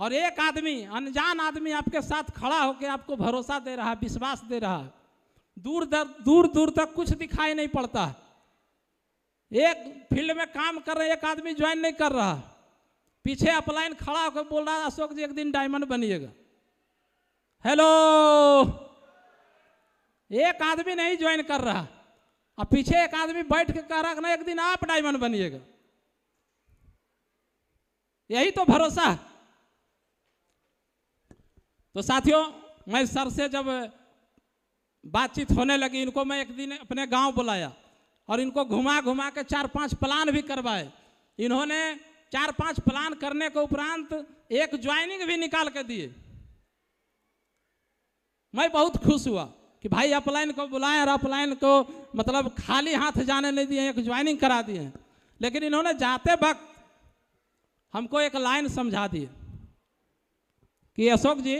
और एक आदमी, अनजान आदमी आपके साथ खड़ा होकर आपको भरोसा दे रहा है, विश्वास दे रहा है, दूर दूर तक कुछ दिखाई नहीं पड़ता। एक फील्ड में काम कर रहे एक आदमी ज्वाइन नहीं कर रहा, पीछे अपलाइन खड़ा होकर बोल रहा है अशोक जी एक दिन डायमंड बनिएगा। हेलो, एक आदमी नहीं ज्वाइन कर रहा और पीछे एक आदमी बैठ के कह रहा है ना एक दिन आप डायमंड बनिएगा। यही तो भरोसा है। तो साथियों, मैं सर से जब बातचीत होने लगी, इनको मैं एक दिन अपने गांव बुलाया और इनको घुमा घुमा के 4-5 प्लान भी करवाए। इन्होंने 4-5 प्लान करने के उपरांत एक ज्वाइनिंग भी निकाल के दिए। मैं बहुत खुश हुआ कि भाई अपलाइन को बुलाए और अपलाइन को मतलब खाली हाथ जाने नहीं दिए, एक ज्वाइनिंग करा दिए। लेकिन इन्होंने जाते वक्त हमको एक लाइन समझा दी कि अशोक जी,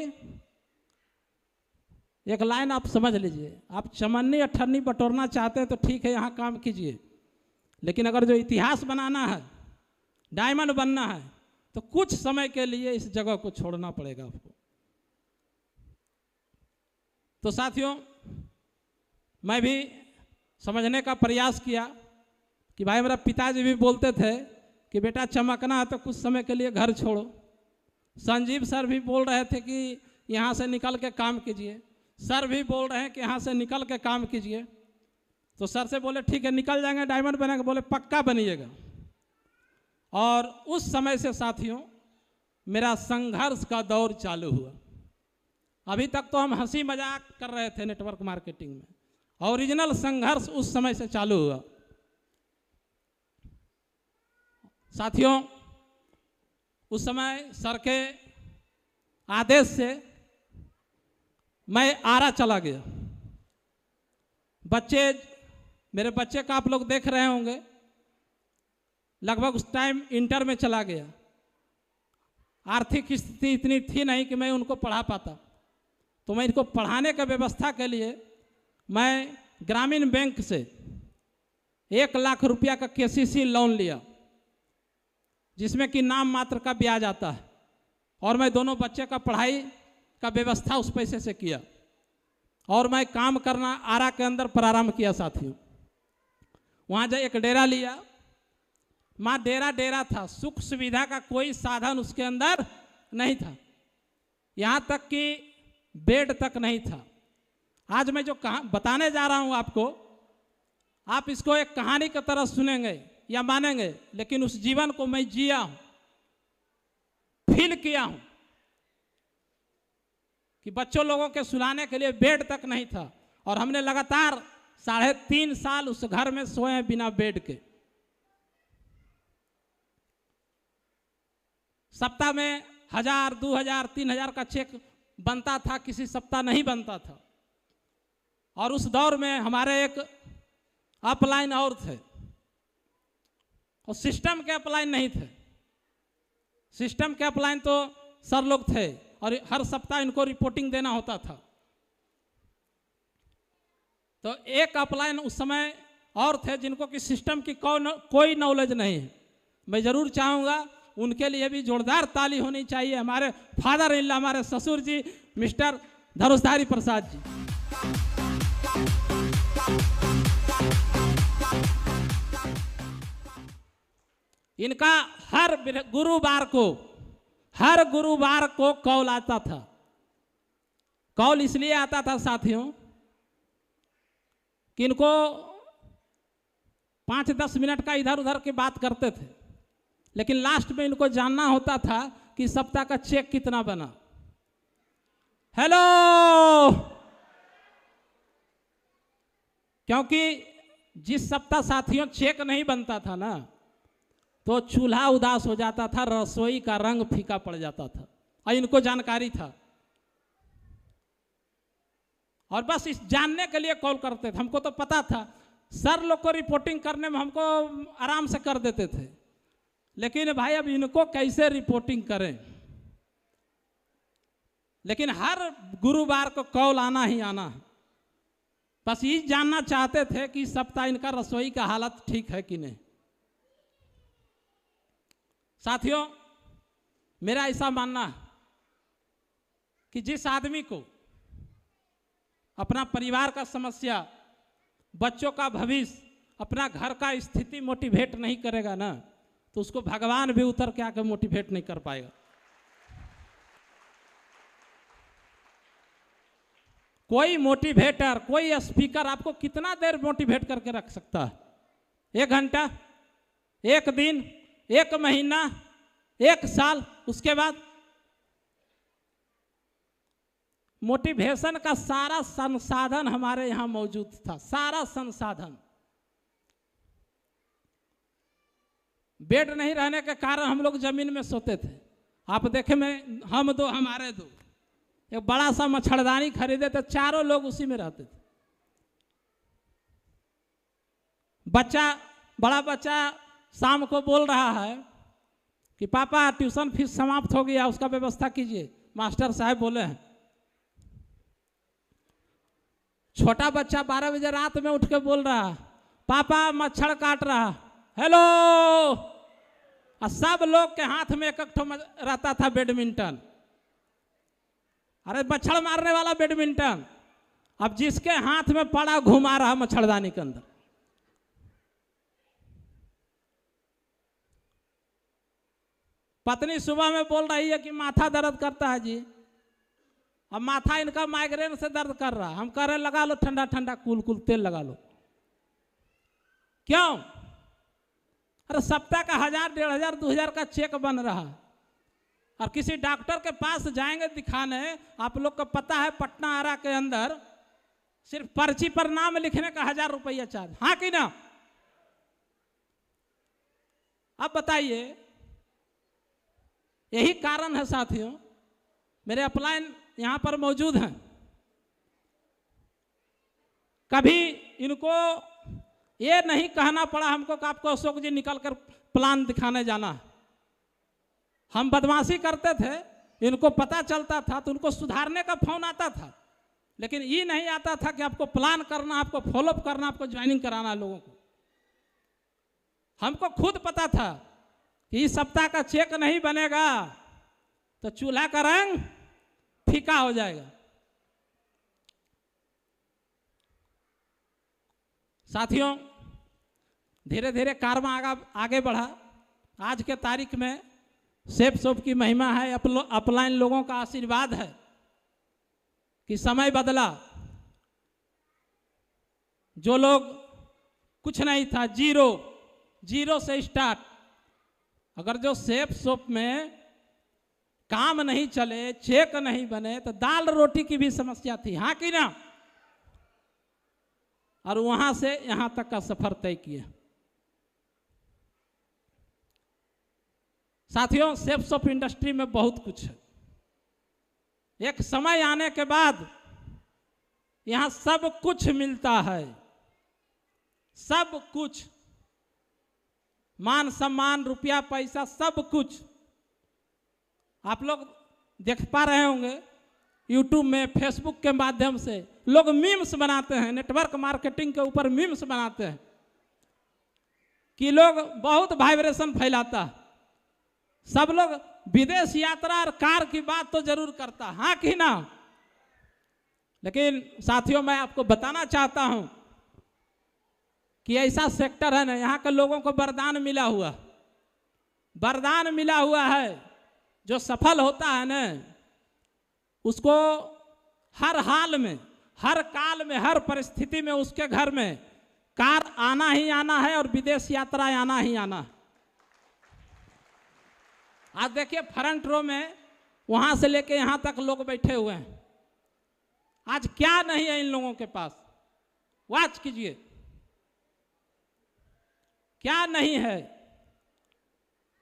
एक लाइन आप समझ लीजिए, आप चमन्नी अठन्नी बटोरना चाहते हैं तो ठीक है, यहाँ काम कीजिए, लेकिन अगर जो इतिहास बनाना है, डायमंड बनना है, तो कुछ समय के लिए इस जगह को छोड़ना पड़ेगा आपको। तो साथियों, मैं भी समझने का प्रयास किया कि भाई, मेरा पिताजी भी बोलते थे कि बेटा चमकना है तो कुछ समय के लिए घर छोड़ो। संजीव सर भी बोल रहे थे कि यहाँ से निकल के काम कीजिए, सर भी बोल रहे हैं कि यहाँ से निकल के काम कीजिए। तो सर से बोले ठीक है निकल जाएंगे, डायमंड बनेंगे, बोले पक्का बनिएगा। और उस समय से साथियों मेरा संघर्ष का दौर चालू हुआ। अभी तक तो हम हंसी मजाक कर रहे थे नेटवर्क मार्केटिंग में, ओरिजिनल संघर्ष उस समय से चालू हुआ। साथियों, उस समय सर के आदेश से मैं आरा चला गया। बच्चे, मेरे बच्चे का आप लोग देख रहे होंगे, लगभग उस टाइम इंटर में चला गया। आर्थिक स्थिति इतनी थी नहीं कि मैं उनको पढ़ा पाता, तो मैं इनको पढ़ाने की व्यवस्था के लिए मैं ग्रामीण बैंक से 1 लाख रुपया का केसीसी लोन लिया, जिसमें कि नाम मात्र का ब्याज आता है, और मैं दोनों बच्चे का पढ़ाई का व्यवस्था उस पैसे से किया। और मैं काम करना आरा के अंदर प्रारंभ किया। साथियों, वहाँ जो एक डेरा लिया, माँ डेरा था, सुख सुविधा का कोई साधन उसके अंदर नहीं था, यहाँ तक कि बेड तक नहीं था। आज मैं जो बताने जा रहा हूँ आपको, आप इसको एक कहानी की तरह सुनेंगे या मानेंगे, लेकिन उस जीवन को मैं जिया हूं, फील किया हूं कि बच्चों लोगों के सुलाने के लिए बेड तक नहीं था, और हमने लगातार 3.5 साल उस घर में सोए बिना बेड के। सप्ताह में 1000, 2000, 3000 का चेक बनता था, किसी सप्ताह नहीं बनता था। और उस दौर में हमारे एक अपलाइन और थे, और सिस्टम के अपलाइन नहीं थे। सिस्टम के अपलाइन तो सर लोग थे, और हर सप्ताह इनको रिपोर्टिंग देना होता था। तो एक अपलाइन उस समय और थे जिनको कि सिस्टम की कोई नॉलेज नहीं है। मैं ज़रूर चाहूँगा उनके लिए भी जोरदार ताली होनी चाहिए। हमारे फादर इन लॉ, हमारे ससुर जी मिस्टर धनुषधारी प्रसाद जी। इनका हर गुरुवार को कॉल आता था। कॉल इसलिए आता था साथियों कि इनको 5-10 मिनट का इधर उधर की बात करते थे, लेकिन लास्ट में इनको जानना होता था कि सप्ताह का चेक कितना बना। हेलो, क्योंकि जिस सप्ताह साथियों चेक नहीं बनता था ना, तो चूल्हा उदास हो जाता था, रसोई का रंग फीका पड़ जाता था, और इनको जानकारी था। और बस इस जानने के लिए कॉल करते थे। हमको तो पता था, सर लोग को रिपोर्टिंग करने में हमको आराम से कर देते थे, लेकिन भाई अब इनको कैसे रिपोर्टिंग करें। लेकिन हर गुरुवार को कॉल आना ही आना है। बस ये जानना चाहते थे कि इस सप्ताह इनका रसोई का हालत ठीक है कि नहीं। साथियों, मेरा ऐसा मानना है कि जिस आदमी को अपना परिवार का समस्या, बच्चों का भविष्य, अपना घर का स्थिति मोटिवेट नहीं करेगा ना, तो उसको भगवान भी उतर के आकर मोटिवेट नहीं कर पाएगा। कोई मोटिवेटर, कोई स्पीकर आपको कितना देर मोटिवेट करके रख सकता है? 1 घंटा, 1 दिन, 1 महीना, 1 साल। उसके बाद मोटिवेशन का सारा संसाधन हमारे यहां मौजूद था, सारा संसाधन। बेड नहीं रहने के कारण हम लोग जमीन में सोते थे। आप देखे में हम 2 हमारे 2, एक बड़ा सा मच्छरदानी खरीदे थे, चारों लोग उसी में रहते थे। बड़ा बच्चा शाम को बोल रहा है कि पापा ट्यूशन फीस समाप्त हो गया, उसका व्यवस्था कीजिए, मास्टर साहब बोले हैं। छोटा बच्चा 12 बजे रात में उठ के बोल रहा है, पापा मच्छर काट रहा। हेलो, और सब लोग के हाथ में एक रहता था बैडमिंटन। अरे मच्छर मारने वाला बैडमिंटन, अब जिसके हाथ में पड़ा घुमा रहा मच्छरदानी के अंदर। पत्नी सुबह में बोल रही है कि माथा दर्द करता है जी। अब माथा इनका माइग्रेन से दर्द कर रहा। हम कह रहे लगा लो ठंडा ठंडा कूल तेल लगा लो। क्यों? अरे सप्ताह का 1000, 1500, 2000 का चेक बन रहा, और किसी डॉक्टर के पास जाएंगे दिखाने, आप लोग को पता है पटना आरा के अंदर सिर्फ पर्ची पर नाम लिखने का 1000 रुपया चार्ज। हाँ कि ना? अब बताइए, यही कारण है साथियों, मेरे अपलाइन यहां पर मौजूद हैं। कभी इनको ये नहीं कहना पड़ा हमको कि आपको अशोक जी निकल कर प्लान दिखाने जाना है। हम बदमाशी करते थे, इनको पता चलता था तो उनको सुधारने का फोन आता था, लेकिन ये नहीं आता था कि आपको प्लान करना, आपको फॉलोअप करना, आपको ज्वाइनिंग कराना लोगों को। हमको खुद पता था कि इस सप्ताह का चेक नहीं बनेगा तो चूल्हा का रंग फीका हो जाएगा। साथियों, धीरे धीरे कारवा आगे बढ़ा। आज के तारीख में सेफ शॉप की महिमा है, अपलाइन लोगों का आशीर्वाद है कि समय बदला। जो लोग कुछ नहीं था, जीरो से स्टार्ट। अगर जो सेफ शॉप में काम नहीं चले, चेक नहीं बने, तो दाल रोटी की भी समस्या थी। हाँ कि ना? और वहां से यहां तक का सफर तय किया। साथियों, सेफ शॉप इंडस्ट्री में बहुत कुछ है। एक समय आने के बाद यहां सब कुछ मिलता है, सब कुछ, मान सम्मान, रुपया पैसा, सब कुछ। आप लोग देख पा रहे होंगे यूट्यूब में, फेसबुक के माध्यम से लोग मीम्स बनाते हैं, नेटवर्क मार्केटिंग के ऊपर मीम्स बनाते हैं कि लोग बहुत वाइब्रेशन फैलाता है। सब लोग विदेश यात्रा और कार की बात तो जरूर करता, हाँ कि ना। लेकिन साथियों, मैं आपको बताना चाहता हूं कि ऐसा सेक्टर है ना, यहाँ के लोगों को वरदान मिला हुआ है। जो सफल होता है ना, उसको हर हाल में, हर काल में, हर परिस्थिति में उसके घर में कार आना ही आना है और विदेश यात्रा आना ही आना। आज देखिए फ्रंट रो में वहां से लेके यहां तक लोग बैठे हुए हैं। आज क्या नहीं है इन लोगों के पास, वॉच कीजिए क्या नहीं है।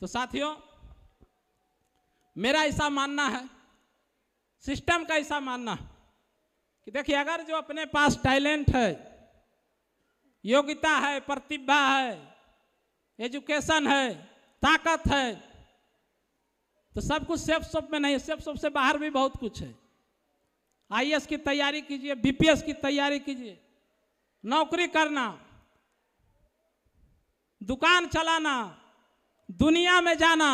तो साथियों, मेरा ऐसा मानना है, सिस्टम का ऐसा मानना है कि देखिए, अगर जो अपने पास टैलेंट है, योग्यता है, प्रतिभा है, एजुकेशन है, ताकत है, तो सब कुछ सेफ शॉप में नहीं, सेफ शॉप से बाहर भी बहुत कुछ है। आईएएस की तैयारी कीजिए, बीपीएस की तैयारी कीजिए, नौकरी करना, दुकान चलाना, दुनिया में जाना।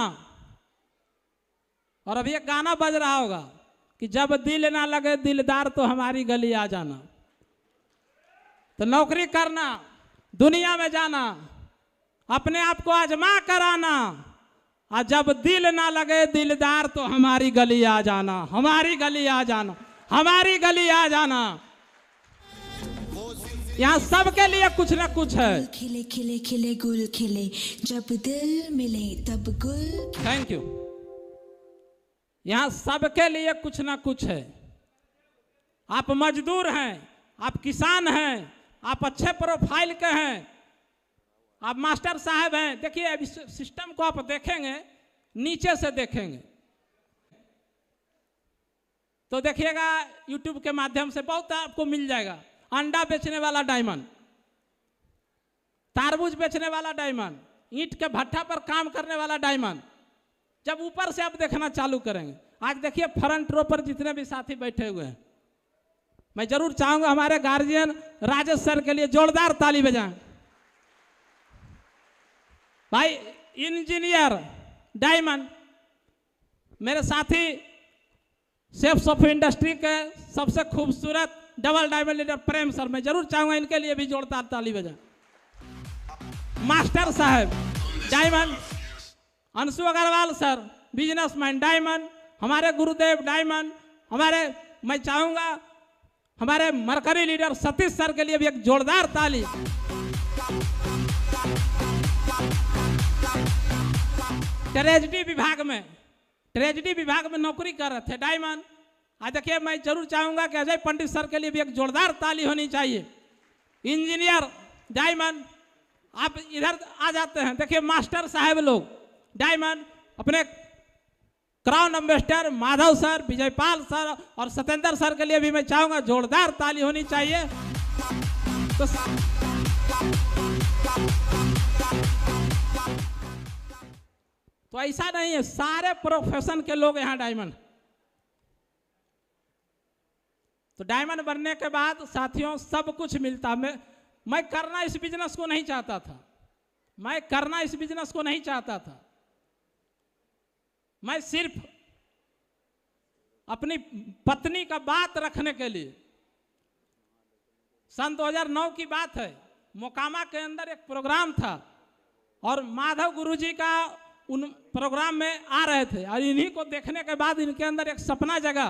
और अभी एक गाना बज रहा होगा कि जब दिल ना लगे दिलदार तो हमारी गली आ जाना। तो नौकरी करना, दुनिया में जाना, अपने आप को आजमा कर आना, और जब दिल ना लगे दिलदार तो हमारी गली आ जाना, हमारी गली आ जाना, हमारी गली आ जाना। यहाँ सबके लिए कुछ ना कुछ है। खिले खिले खिले गुल खिले, जब दिल मिले तब गुल। Thank you. यहाँ सबके लिए कुछ ना कुछ है। आप मजदूर हैं, आप किसान हैं, आप अच्छे प्रोफाइल के हैं, आप मास्टर साहब हैं। देखिए, अभी सिस्टम को आप देखेंगे, नीचे से देखेंगे तो देखिएगा यूट्यूब के माध्यम से बहुत आपको मिल जाएगा। अंडा बेचने वाला डायमंड, तारबूज बेचने वाला डायमंड, ईंट के भट्ठा पर काम करने वाला डायमंड। जब ऊपर से आप देखना चालू करेंगे, आज देखिए फ्रंट रो पर जितने भी साथी बैठे हुए हैं, मैं जरूर चाहूंगा हमारे गार्जियन राजेश सर के लिए जोरदार ताली बजाएं। भाई इंजीनियर डायमंड, मेरे साथी सेफ्स ऑफ इंडस्ट्री के सबसे खूबसूरत डबल डायमंड लीडर प्रेम सर, मैं जरूर चाहूंगा इनके लिए भी जोरदार ताली बजाएं। मास्टर साहब diamond, Anshu Agarwal sir businessman diamond, हमारे गुरुदेव डायमंड, हमारे, मैं चाहूंगा हमारे मरकरी लीडर सतीश सर के लिए भी एक जोरदार ताली। ट्रेजेडी विभाग में नौकरी कर रहे थे डायमंड। आज देखिए, मैं जरूर चाहूंगा कि अजय पंडित सर के लिए भी एक जोरदार ताली होनी चाहिए। इंजीनियर डायमंड, आप इधर आ जाते हैं। देखिए मास्टर साहब लोग डायमंड, अपने crown ambassador Madhav sir, Vijaypal sir और सत्येंद्र सर के लिए भी मैं चाहूंगा जोरदार ताली होनी चाहिए। तो ऐसा नहीं है, सारे प्रोफेशन के लोग यहाँ डायमंड। तो डायमंड बनने के बाद साथियों सब कुछ मिलता। मैं करना इस बिजनेस को नहीं चाहता था, मैं करना इस बिजनेस को नहीं चाहता था। मैं सिर्फ अपनी पत्नी का बात रखने के लिए, सन 2009 की बात है, मोकामा के अंदर एक प्रोग्राम था और माधव गुरुजी का उन प्रोग्राम में आ रहे थे और इन्हीं को देखने के बाद इनके अंदर एक सपना जगा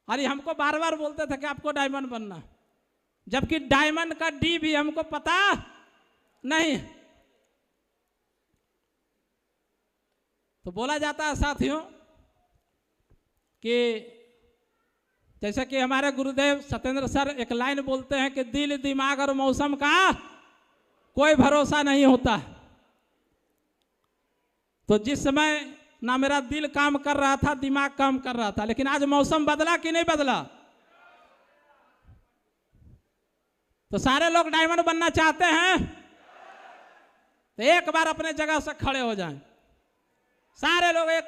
और ये हमको बार बार बोलते थे कि आपको डायमंड बनना, जबकि डायमंड का डी भी हमको पता नहीं। तो बोला जाता है साथियों कि जैसे कि हमारे गुरुदेव सत्येंद्र सर एक लाइन बोलते हैं कि दिल, दिमाग और मौसम का कोई भरोसा नहीं होता। तो जिस समय ना मेरा दिल काम कर रहा था, दिमाग काम कर रहा था, लेकिन आज मौसम बदला कि नहीं बदला? तो सारे लोग डायमंड बनना चाहते हैं तो एक बार अपने जगह से खड़े हो जाएं। सारे लोग एक,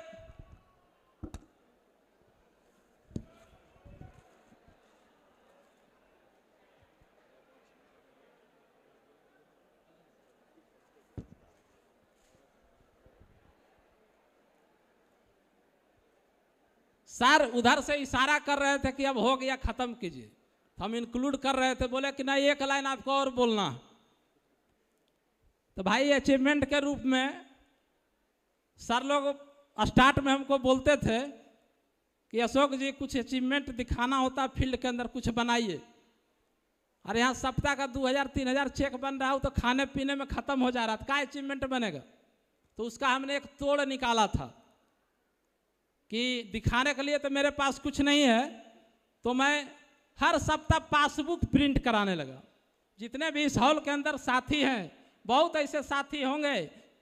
सर उधर से इशारा कर रहे थे कि अब हो गया, खत्म कीजिए। हम इंक्लूड कर रहे थे, बोले कि नहीं एक लाइन आपको और बोलना। तो भाई अचीवमेंट के रूप में सर लोग स्टार्ट में हमको बोलते थे कि अशोक जी कुछ अचीवमेंट दिखाना होता फील्ड के अंदर, कुछ बनाइए। अरे यहाँ सप्ताह का 2000-3000 चेक बन रहा हो तो खाने पीने में ख़त्म हो जा रहा था, क्या अचीवमेंट बनेगा। तो उसका हमने एक तोड़ निकाला था कि दिखाने के लिए तो मेरे पास कुछ नहीं है, तो मैं हर सप्ताह पासबुक प्रिंट कराने लगा। जितने भी इस हॉल के अंदर साथी हैं, बहुत ऐसे साथी होंगे,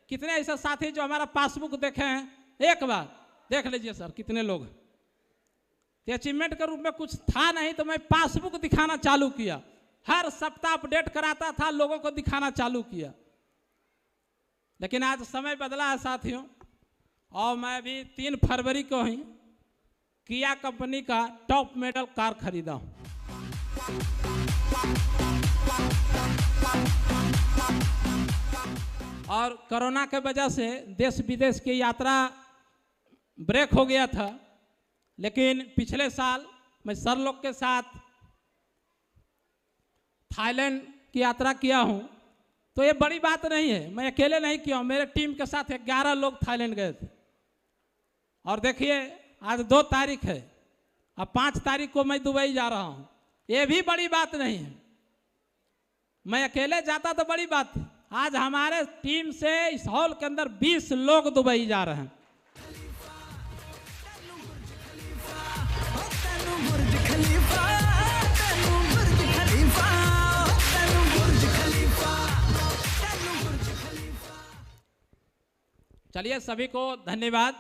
कितने ऐसे साथी जो हमारा पासबुक देखे हैं, एक बार देख लीजिए सर कितने लोग। तो अचीवमेंट के रूप में कुछ था नहीं, तो मैं पासबुक दिखाना चालू किया, हर सप्ताह अपडेट कराता था, लोगों को दिखाना चालू किया। लेकिन आज समय बदला है साथियों, और मैं भी 3 फरवरी को ही किया कंपनी का टॉप मॉडल कार खरीदा हूं। और कोरोना के वजह से देश विदेश की यात्रा ब्रेक हो गया था, लेकिन पिछले साल मैं सर लोग के साथ थाईलैंड की यात्रा किया हूं। तो ये बड़ी बात नहीं है, मैं अकेले नहीं किया हूं, मेरे टीम के साथ 11 लोग थाईलैंड गए थे। और देखिए आज 2 तारीख है, अब 5 तारीख को मैं दुबई जा रहा हूं, ये भी बड़ी बात नहीं है। मैं अकेले जाता तो बड़ी बात थी, आज हमारे टीम से इस हॉल के अंदर 20 लोग दुबई जा रहे हैं। चलिए सभी को धन्यवाद,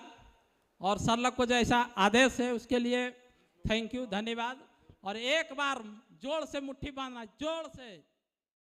और सर लोग को जैसा आदेश है उसके लिए थैंक यू, धन्यवाद। और एक बार जोर से मुट्ठी बांधना, जोर से।